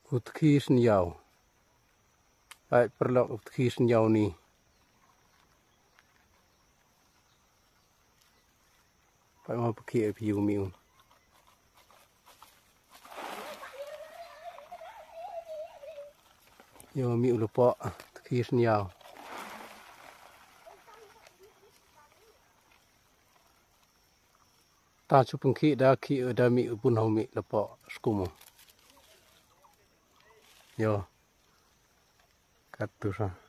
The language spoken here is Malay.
Utki senyau. Baik perlok utki senyau ni. Baik mau pergi view miu. Yo miu lupa utki senyau. Ta chu pengki da ki da mi pun hau mi lupa skumu. Yo. Katu sa.